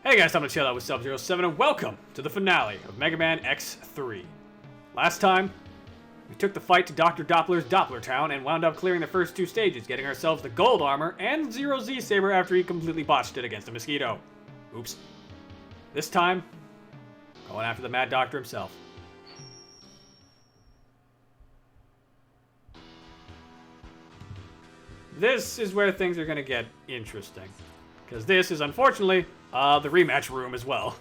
Hey guys, I'm Chill Out with Sub-07 and welcome to the finale of Mega Man X3. Last time, we took the fight to Dr. Doppler's Doppler Town and wound up clearing the first two stages, getting ourselves the gold armor and Zero Z Saber after he completely botched it against a mosquito. Oops. This time, going after the Mad Doctor himself. This is where things are going to get interesting. Because this is, unfortunately, the rematch room as well.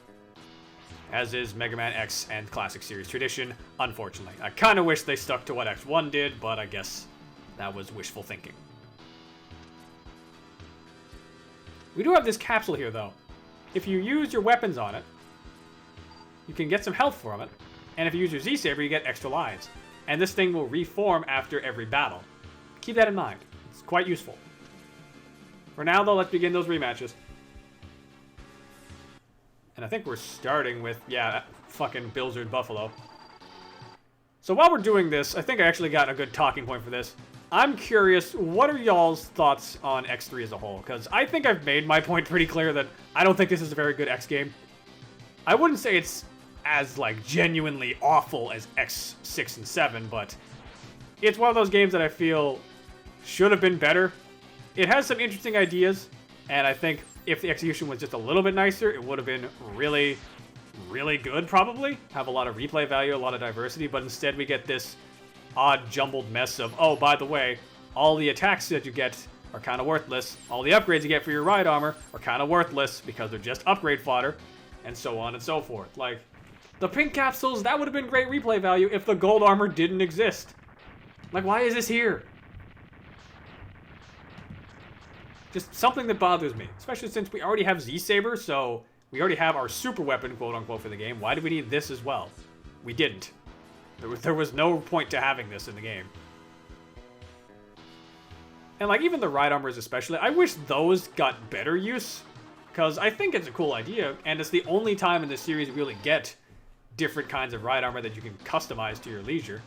As is Mega Man X and Classic Series tradition, unfortunately. I kind of wish they stuck to what X1 did, but I guess that was wishful thinking. We do have this capsule here, though. If you use your weapons on it, you can get some health from it. And if you use your Z-Saber, you get extra lives. And this thing will reform after every battle. Keep that in mind. It's quite useful. For now, though, let's begin those rematches. And I think we're starting with, yeah, that fucking Bilzard Buffalo. So while we're doing this, I think I actually got a good talking point for this. I'm curious, what are y'all's thoughts on X3 as a whole? Because I think I've made my point pretty clear that I don't think this is a very good X game. I wouldn't say it's as, like, genuinely awful as X6 and 7, but it's one of those games that I feel should have been better. It has some interesting ideas, and I think if the execution was just a little bit nicer, it would have been really, really good, probably. Have a lot of replay value, a lot of diversity, but instead we get this odd, jumbled mess of, oh, by the way, all the attacks that you get are kind of worthless. All the upgrades you get for your ride armor are kind of worthless because they're just upgrade fodder, and so on and so forth. Like, the pink capsules, that would have been great replay value if the gold armor didn't exist. Like, why is this here? Just something that bothers me, especially since we already have Z-Saber, so we already have our super weapon, quote-unquote, for the game. Why do we need this as well? We didn't. There was no point to having this in the game. And, like, even the ride armors especially, I wish those got better use, because I think it's a cool idea, and it's the only time in the series we really get different kinds of ride armor that you can customize to your leisure.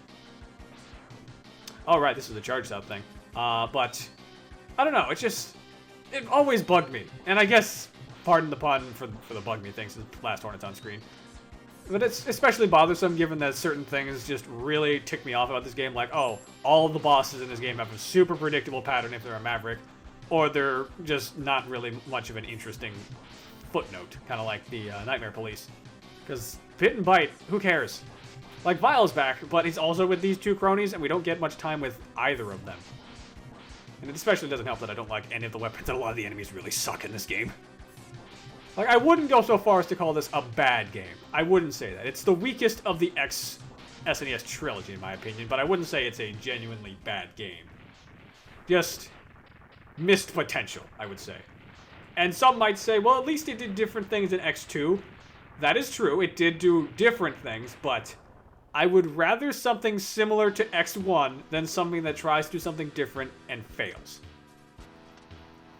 Oh, right, this is a charged up thing. But, I don't know, it always bugged me. And I guess, pardon the pun for the bug me thing since last Hornet's on screen. But it's especially bothersome given that certain things just really tick me off about this game. Like, oh, all of the bosses in this game have a super predictable pattern if they're a Maverick. Or they're just not really much of an interesting footnote. Kind of like the Nightmare Police. Because Bit and Bite, who cares? Like, Vile's back, but he's also with these two cronies, and we don't get much time with either of them. And it especially doesn't help that I don't like any of the weapons, and a lot of the enemies really suck in this game. Like, I wouldn't go so far as to call this a bad game. I wouldn't say that. It's the weakest of the X SNES trilogy, in my opinion, but I wouldn't say it's a genuinely bad game. Just missed potential, I would say. And some might say, well, at least it did different things in X2. That is true. It did do different things, but I would rather something similar to X1 than something that tries to do something different and fails.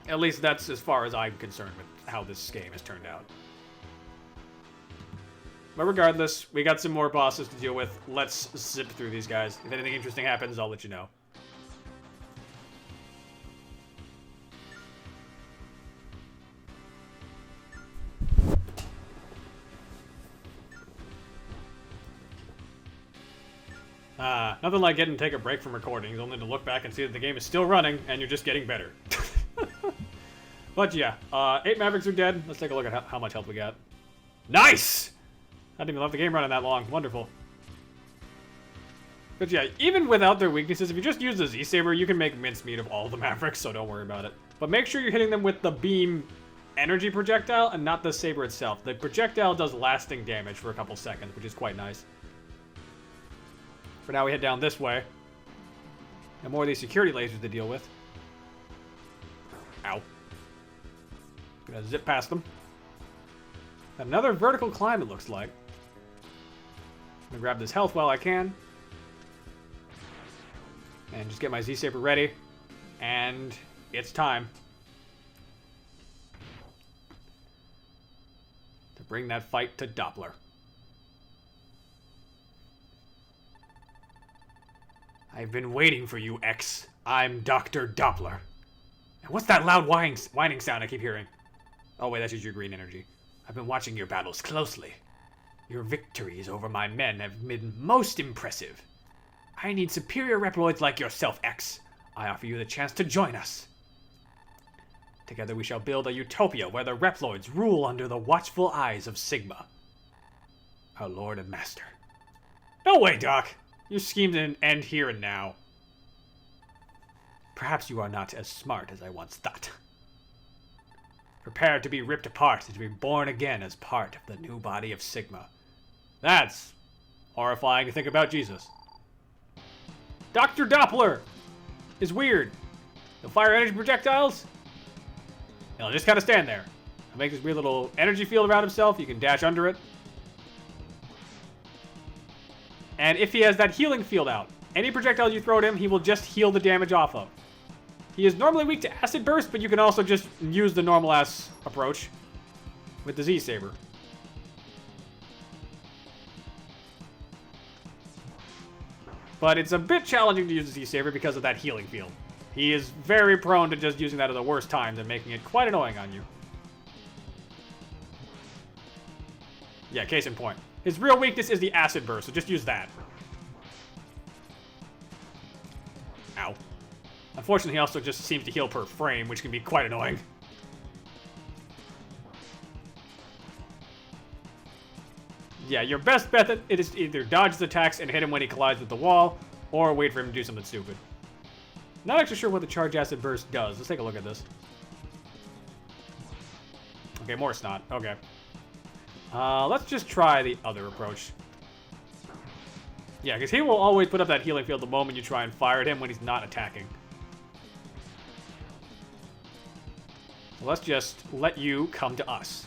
At least that's as far as I'm concerned with how this game has turned out. But regardless, we got some more bosses to deal with. Let's zip through these guys. If anything interesting happens, I'll let you know. Nothing like getting to take a break from recording, only to look back and see that the game is still running, and you're just getting better. But yeah, 8 Mavericks are dead. Let's take a look at how much health we got. Nice! I didn't even let the game running that long. Wonderful. But yeah, even without their weaknesses, if you just use the Z-Saber, you can make mincemeat of all the Mavericks, so don't worry about it. But make sure you're hitting them with the beam energy projectile and not the saber itself. The projectile does lasting damage for a couple seconds, which is quite nice. For now, we head down this way. And more of these security lasers to deal with. Ow. Gonna zip past them. Another vertical climb, it looks like. I'm gonna grab this health while I can. And just get my Z-Saber ready. And it's time to bring that fight to Doppler. I've been waiting for you, X. I'm Dr. Doppler. And what's that loud whining sound I keep hearing? Oh, wait, that's just your green energy. I've been watching your battles closely. Your victories over my men have been most impressive. I need superior Reploids like yourself, X. I offer you the chance to join us. Together we shall build a utopia where the Reploids rule under the watchful eyes of Sigma, our Lord and Master. No way, Doc. Your scheme didn't end here and now. Perhaps you are not as smart as I once thought. Prepare to be ripped apart and to be born again as part of the new body of Sigma. That's horrifying to think about, Jesus. Dr. Doppler is weird. He'll fire energy projectiles. And he'll just kind of stand there. He'll make this weird little energy field around himself. You can dash under it. And if he has that healing field out, any projectile you throw at him, he will just heal the damage off of. He is normally weak to acid burst, but you can also just use the normal ass approach with the Z-Saber. But it's a bit challenging to use the Z-Saber because of that healing field. He is very prone to just using that at the worst times and making it quite annoying on you. Yeah, case in point. His real weakness is the acid burst, so just use that. Ow. Unfortunately, he also just seems to heal per frame, which can be quite annoying. Yeah, your best bet it is to either dodge his attacks and hit him when he collides with the wall, or wait for him to do something stupid. Not actually sure what the charge acid burst does. Let's take a look at this. Okay, more snot. Okay. Let's just try the other approach. Yeah, because he will always put up that healing field the moment you try and fire at him when he's not attacking. So let's just let you come to us.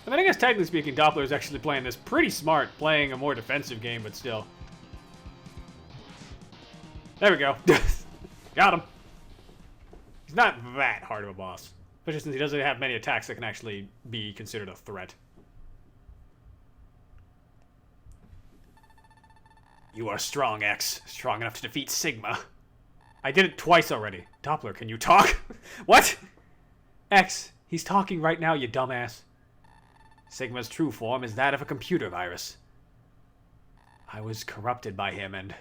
I mean, I guess technically speaking, Doppler is actually playing this pretty smart, playing a more defensive game, but still. There we go. Got him. He's not that hard of a boss. Especially since he doesn't have many attacks that can actually be considered a threat. You are strong, X. Strong enough to defeat Sigma. I did it twice already. Doppler, can you talk? What? X, he's talking right now, you dumbass. Sigma's true form is that of a computer virus. I was corrupted by him, and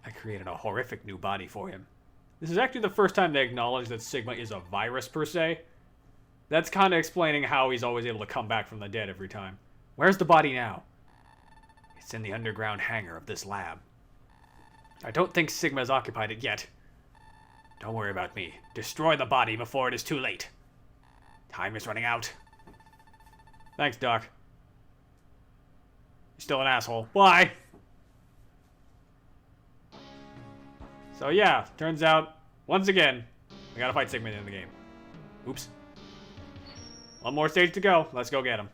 I created a horrific new body for him. This is actually the first time they acknowledge that Sigma is a virus, per se. That's kind of explaining how he's always able to come back from the dead every time. Where's the body now? It's in the underground hangar of this lab. I don't think Sigma's occupied it yet. Don't worry about me. Destroy the body before it is too late. Time is running out. Thanks, Doc. You're still an asshole. Why? So yeah, turns out, once again, we gotta fight Sigma in the game. Oops. One more stage to go. Let's go get him.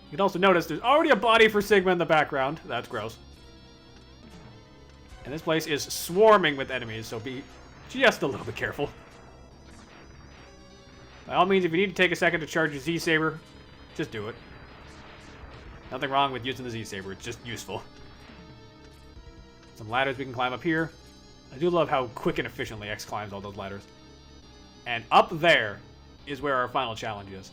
You can also notice there's already a body for Sigma in the background. That's gross. And this place is swarming with enemies, so be just a little bit careful. By all means, if you need to take a second to charge your Z-Saber, just do it. Nothing wrong with using the Z-Saber, it's just useful. Some ladders we can climb up here. I do love how quick and efficiently X climbs all those ladders. And up there is where our final challenge is.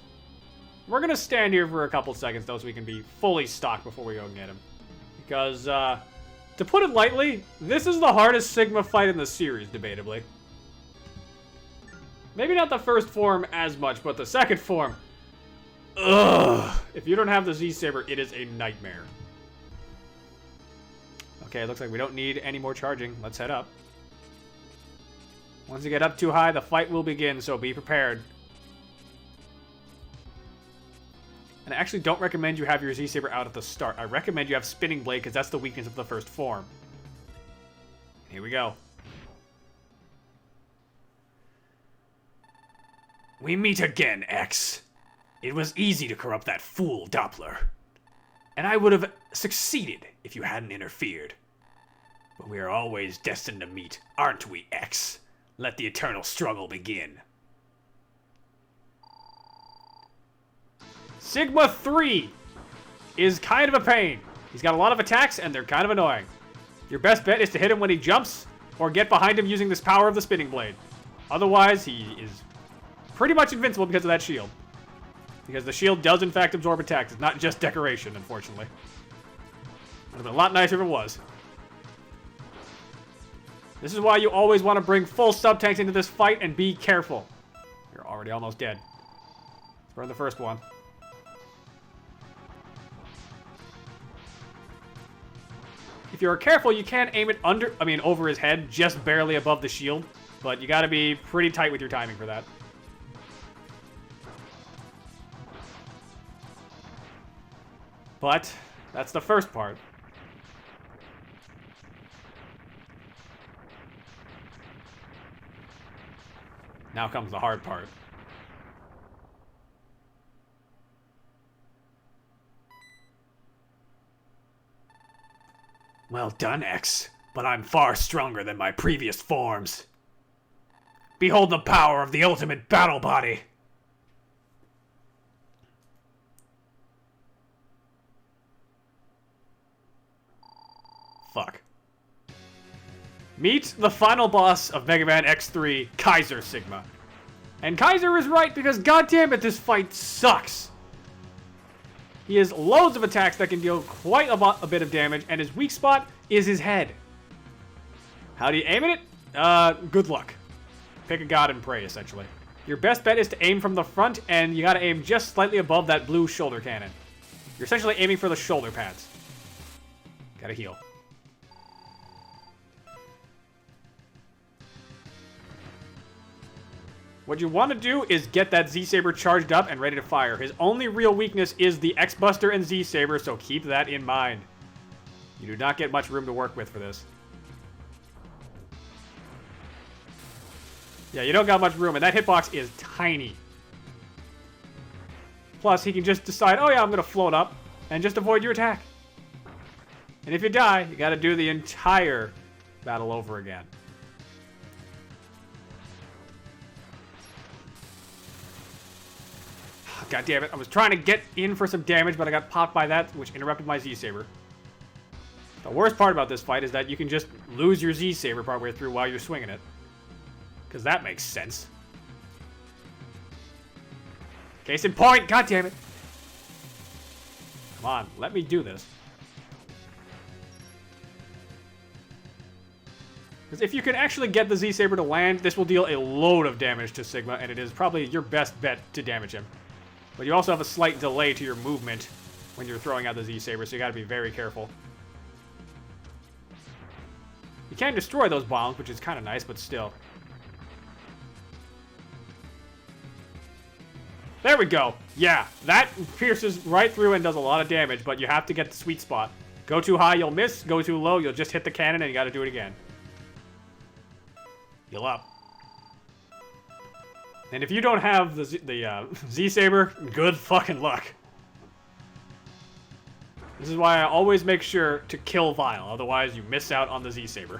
We're going to stand here for a couple seconds, though, so we can be fully stocked before we go and get him. Because, to put it lightly, this is the hardest Sigma fight in the series, debatably. Maybe not the first form as much, but the second form. Ugh. If you don't have the Z-Saber, it is a nightmare. Okay, it looks like we don't need any more charging. Let's head up. Once you get up too high, the fight will begin, so be prepared. And I actually don't recommend you have your Z-Saber out at the start. I recommend you have Spinning Blade, because that's the weakness of the first form. Here we go. We meet again, X. It was easy to corrupt that fool, Doppler. And I would have succeeded if you hadn't interfered. But we are always destined to meet, aren't we, X? Let the eternal struggle begin. Sigma 3 is kind of a pain. He's got a lot of attacks, and they're kind of annoying. Your best bet is to hit him when he jumps, or get behind him using this power of the Spinning Blade. Otherwise, he is pretty much invincible because of that shield. Because the shield does, in fact, absorb attacks. It's not just decoration, unfortunately. Would have been a lot nicer if it was. This is why you always want to bring full sub-tanks into this fight and be careful. You're already almost dead. Let's burn the first one. If you're careful, you can aim it over his head, just barely above the shield. But you gotta be pretty tight with your timing for that. But that's the first part. Now comes the hard part. Well done, X, but I'm far stronger than my previous forms. Behold the power of the ultimate battle body! Fuck. Meet the final boss of Mega Man X3, Kaiser Sigma. And Kaiser is right because goddammit, this fight sucks. He has loads of attacks that can deal quite a bit of damage, and his weak spot is his head. How do you aim at it? Good luck. Pick a god and pray, essentially. Your best bet is to aim from the front, and you gotta aim just slightly above that blue shoulder cannon. You're essentially aiming for the shoulder pads. Gotta heal. What you want to do is get that Z-Saber charged up and ready to fire. His only real weakness is the X-Buster and Z-Saber, so keep that in mind. You do not get much room to work with for this. Yeah, you don't got much room, and that hitbox is tiny. Plus, he can just decide, oh yeah, I'm going to float up, and just avoid your attack. And if you die, you got to do the entire battle over again. God damn it. I was trying to get in for some damage, but I got popped by that, which interrupted my Z-Saber. The worst part about this fight is that you can just lose your Z-Saber partway through while you're swinging it. Because that makes sense. Case in point, god damn it. Come on, let me do this. Because if you can actually get the Z-Saber to land, this will deal a load of damage to Sigma, and it is probably your best bet to damage him. But you also have a slight delay to your movement when you're throwing out the Z-Saber, so you gotta be very careful. You can destroy those bombs, which is kind of nice, but still. There we go. Yeah, that pierces right through and does a lot of damage, but you have to get the sweet spot. Go too high, you'll miss. Go too low, you'll just hit the cannon, and you gotta do it again. Heal up. And if you don't have the Z-Saber, good fucking luck. This is why I always make sure to kill Vile, otherwise you miss out on the Z-Saber.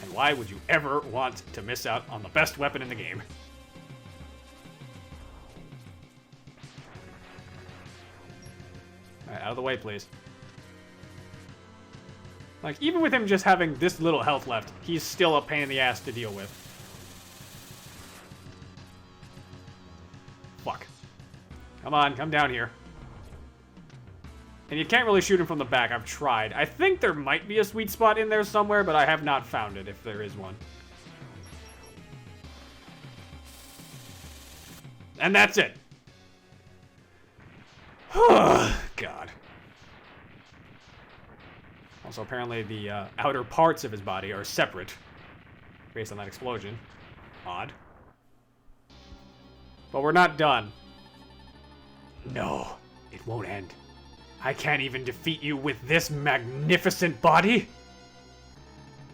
And why would you ever want to miss out on the best weapon in the game? Alright, out of the way, please. Like, even with him just having this little health left, he's still a pain in the ass to deal with. Fuck. Come on, come down here. And you can't really shoot him from the back. I've tried. I think there might be a sweet spot in there somewhere, but I have not found it, if there is one. And that's it. God. Also, apparently the outer parts of his body are separate based on that explosion. Odd. But we're not done. No, it won't end. I can't even defeat you with this magnificent body.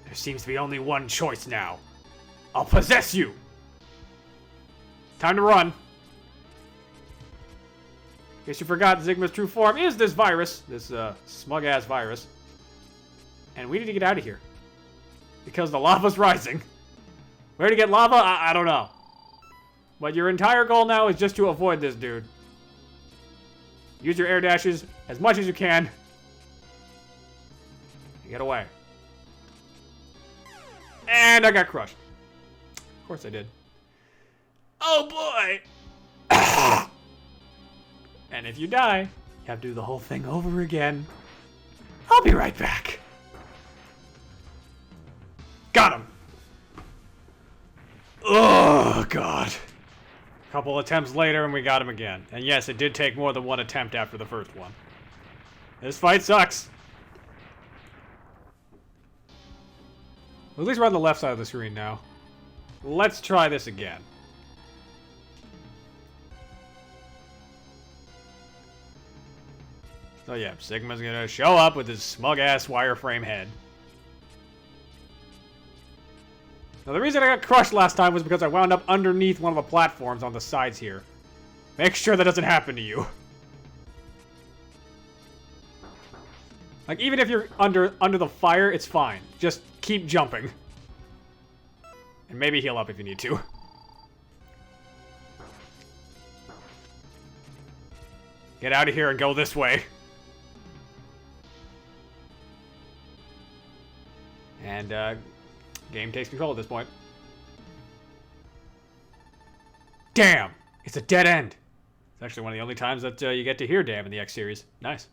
There seems to be only one choice now. I'll possess you. Time to run. In case you forgot, Sigma's true form is this virus. This smug-ass virus. And we need to get out of here. Because the lava's rising. Where to get lava? I don't know. But your entire goal now is just to avoid this dude. Use your air dashes as much as you can. And get away. And I got crushed. Of course I did. Oh boy! And if you die, you have to do the whole thing over again. I'll be right back. Got him! Oh, God. A couple attempts later, and we got him again. And yes, it did take more than one attempt after the first one. This fight sucks. Well, at least we're on the left side of the screen now. Let's try this again. So yeah, Sigma's gonna show up with his smug-ass wireframe head. Now the reason I got crushed last time was because I wound up underneath one of the platforms on the sides here. Make sure that doesn't happen to you. Like, even if you're under the fire, it's fine. Just keep jumping. And maybe heal up if you need to. Get out of here and go this way. And, game takes control at this point. Damn! It's a dead end! It's actually one of the only times that you get to hear damn in the X series. Nice.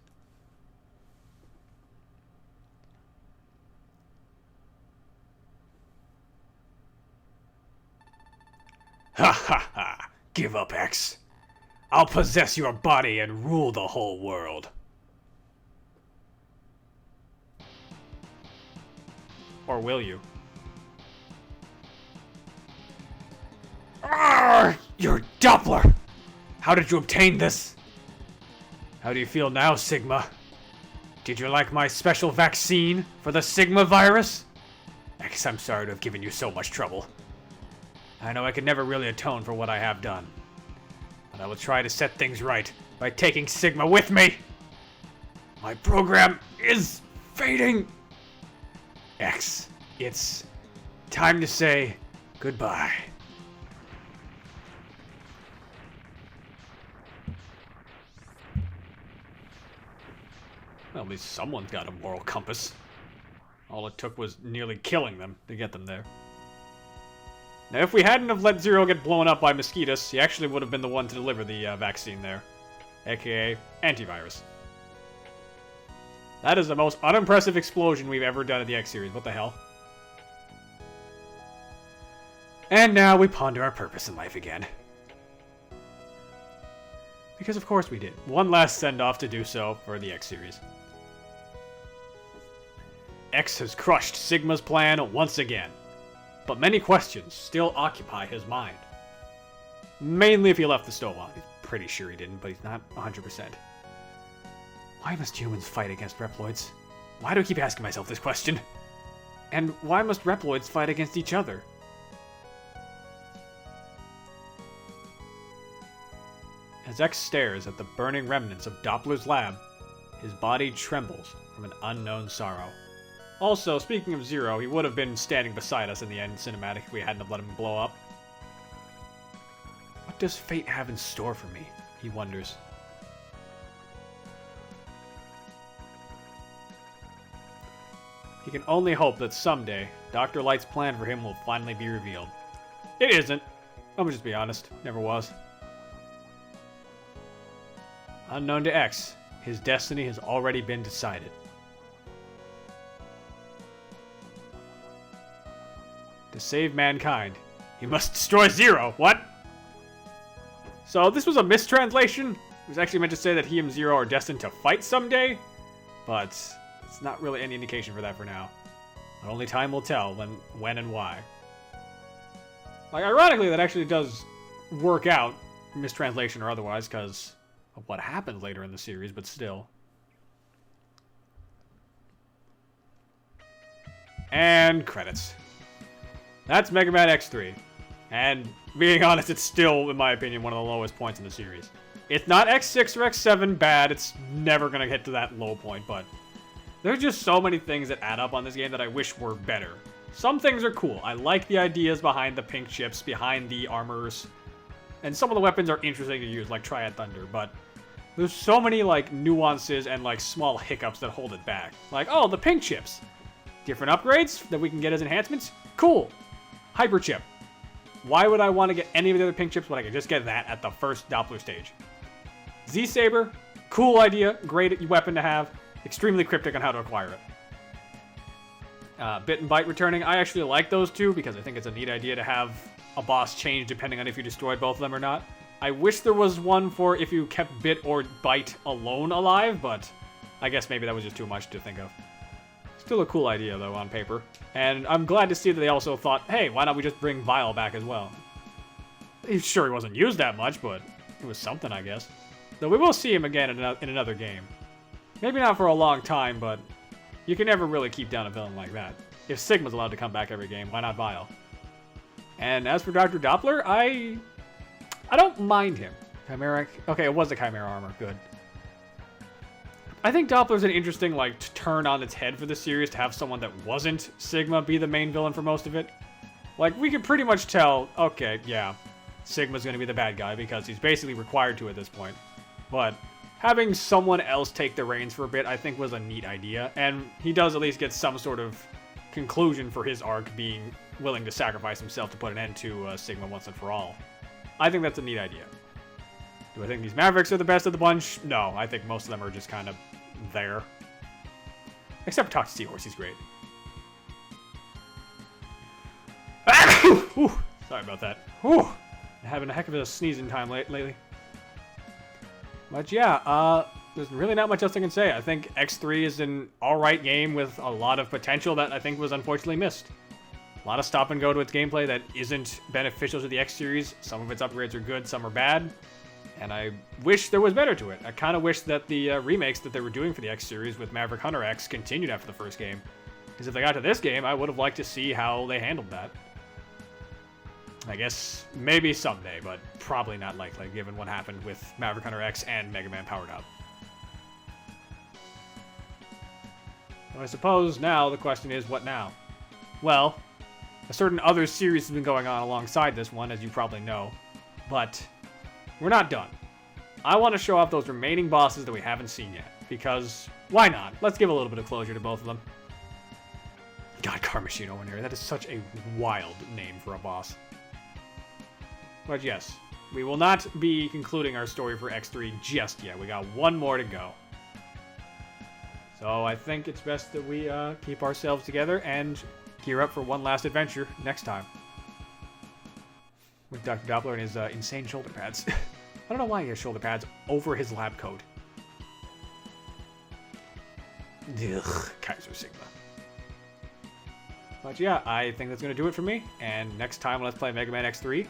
Ha ha ha! Give up, X. I'll possess your body and rule the whole world. Or will you? Arrgh! Your Doppler! How did you obtain this? How do you feel now, Sigma? Did you like my special vaccine for the Sigma virus? X, I'm sorry to have given you so much trouble. I know I can never really atone for what I have done. But I will try to set things right by taking Sigma with me. My program is fading. X, it's time to say goodbye. Well, at least someone's got a moral compass. All it took was nearly killing them to get them there. Now, if we hadn't have let Zero get blown up by mosquitoes, he actually would have been the one to deliver the vaccine there. AKA antivirus. That is the most unimpressive explosion we've ever done in the X series. What the hell? And now we ponder our purpose in life again. Because of course we did. One last send-off to do so for the X series. X has crushed Sigma's plan once again. But many questions still occupy his mind. Mainly if he left the stove on. He's pretty sure he didn't, but he's not 100%. Why must humans fight against Reploids? Why do I keep asking myself this question? And why must Reploids fight against each other? As X stares at the burning remnants of Doppler's lab, his body trembles from an unknown sorrow. Also, speaking of Zero, he would have been standing beside us in the end cinematic if we hadn't have let him blow up. What does fate have in store for me? He wonders. He can only hope that someday, Dr. Light's plan for him will finally be revealed. It isn't. I'm just be honest. Never was. Unknown to X, his destiny has already been decided. To save mankind, he must destroy Zero. What? So this was a mistranslation. It was actually meant to say that he and Zero are destined to fight someday, but it's not really any indication for that for now. But only time will tell when and why. Like, ironically, that actually does work out, mistranslation or otherwise, because of what happens later in the series, but still. And credits. That's Mega Man X3. And being honest, it's still, in my opinion, one of the lowest points in the series. It's not X6 or X7 bad, it's never going to get to that low point, but there's just so many things that add up on this game that I wish were better. Some things are cool. I like the ideas behind the pink chips, behind the armors, and some of the weapons are interesting to use, like Triad Thunder, but there's so many, like, nuances and, like, small hiccups that hold it back. Like, oh, the pink chips. Different upgrades that we can get as enhancements? Cool. Hyper chip. Why would I want to get any of the other pink chips when I could just get that at the first Doppler stage? Z-Saber, cool idea, great weapon to have, extremely cryptic on how to acquire it. Bit and Bite returning, I actually like those two because I think it's a neat idea to have a boss change depending on if you destroyed both of them or not. I wish there was one for if you kept Bit or Bite alone alive, but I guess maybe that was just too much to think of. Still a cool idea, though, on paper. And I'm glad to see that they also thought, hey, why not we just bring Vile back as well? Sure, he wasn't used that much, but it was something, I guess. Though we will see him again in another game. Maybe not for a long time, but you can never really keep down a villain like that. If Sigma's allowed to come back every game, why not Vile? And as for Dr. Doppler, I don't mind him. Chimeric. Okay, it was the Chimera armor. Good. I think Doppler's an interesting, like, turn on its head for the series to have someone that wasn't Sigma be the main villain for most of it. Like, we could pretty much tell, okay, yeah, Sigma's gonna be the bad guy because he's basically required to at this point. But having someone else take the reins for a bit, I think, was a neat idea. And he does at least get some sort of conclusion for his arc, being willing to sacrifice himself to put an end to Sigma once and for all. I think that's a neat idea. Do I think these Mavericks are the best of the bunch? No, I think most of them are just kind of there. Except for Toxic Seahorse, he's great. Whew, sorry about that. Whew. Having a heck of a sneezing time lately. But yeah, there's really not much else I can say. I think X3 is an alright game with a lot of potential that I think was unfortunately missed. A lot of stop and go to its gameplay that isn't beneficial to the X series. Some of its upgrades are good, some are bad. And I wish there was better to it. I kind of wish that the remakes that they were doing for the X series with Maverick Hunter X continued after the first game. Because if they got to this game, I would have liked to see how they handled that. I guess maybe someday, but probably not likely given what happened with Maverick Hunter X and Mega Man Powered Up. So I suppose now the question is, what now? Well, a certain other series has been going on alongside this one, as you probably know. But we're not done. I want to show off those remaining bosses that we haven't seen yet. Because, why not? Let's give a little bit of closure to both of them. God, Carmachino in here. That is such a wild name for a boss. But yes, we will not be concluding our story for X3 just yet. We got one more to go. So I think it's best that we keep ourselves together and gear up for one last adventure next time. With Dr. Doppler and his insane shoulder pads. I don't know why he has shoulder pads over his lab coat. Ugh, Kaiser Sigma. But yeah, I think that's going to do it for me. And next time Let's Play Mega Man X3,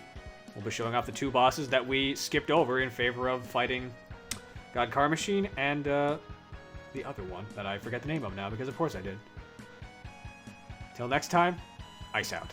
we'll be showing off the two bosses that we skipped over in favor of fighting God Car Machine and the other one that I forget the name of now because of course I did. Till next time, ice out.